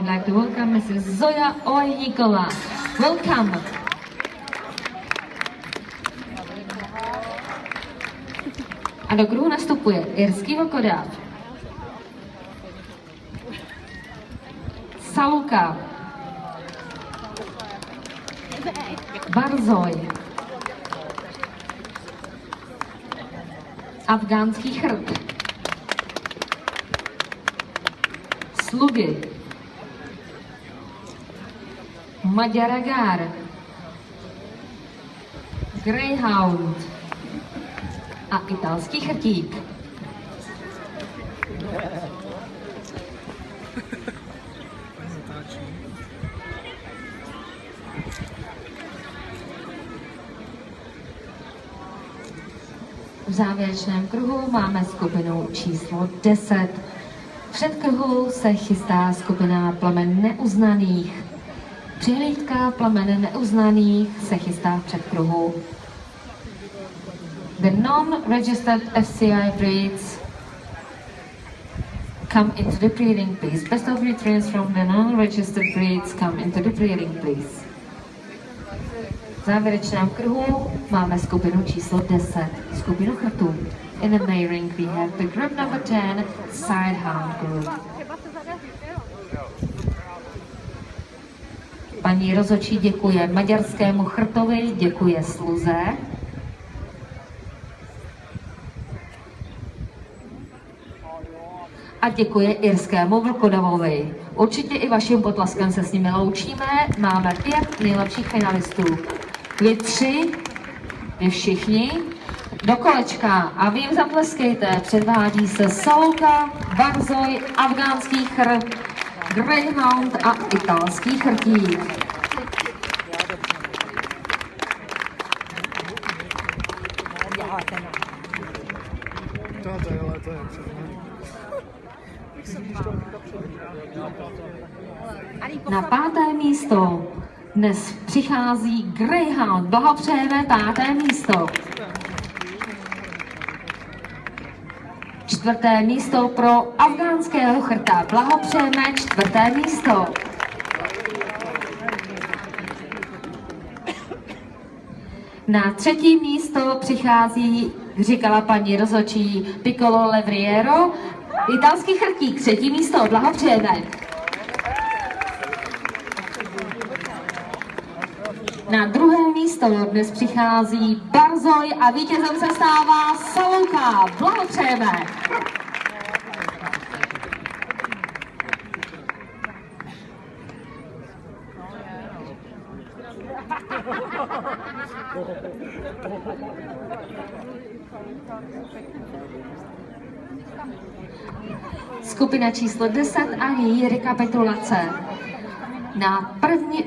I'd like to welcome Mrs. Zoja Olejníková. Welcome. A do kruhu nastupuje irský vlkodáv, Saluka, Barzoj, afgánský chrb, Slugy, Maďaragar, Greyhound a italský chrtík. V závěrečném kruhu máme skupinu číslo 10. V předkruhu se chystá skupina Plamen neuznaných. Přihlídka Plamen neuznaných se chystá v předkruhu. The non-registered FCI breeds come into the breeding, please. Best of returns from the non-registered breeds come into the breeding, please. V závěrečném kruhu máme skupinu číslo 10, skupinu chrtů. In the main ring we have the group number 10, Sidehound group. Paní rozhodčí děkuje maďarskému chrtovi, děkuje Sluze. A děkuje irskému vlkodavovi. Určitě i vaším potlaskem se s nimi loučíme. Máme 5 nejlepších finalistů. Vy 3, vy všichni, do kolečka a vy jim zatleskejte. Předvádí se Saluka, Barzoj, afgánský chrb, Greyhound a italský chrtík. Na 5. místo dnes přichází Greyhound. Blahopřejeme 5. místo. 4. místo pro afgánského chrta. Blahopřejeme 4. místo. Na 3. místo přichází, říkala paní rozhodčí, Piccolo Levriero, italský chrtík. 3. místo. Blahopřejeme. Na 2. místo dnes přichází Barzoj a vítězem se stává Saluka. Blahopřejeme. Skupina číslo 10 a její rekapitulace. Na první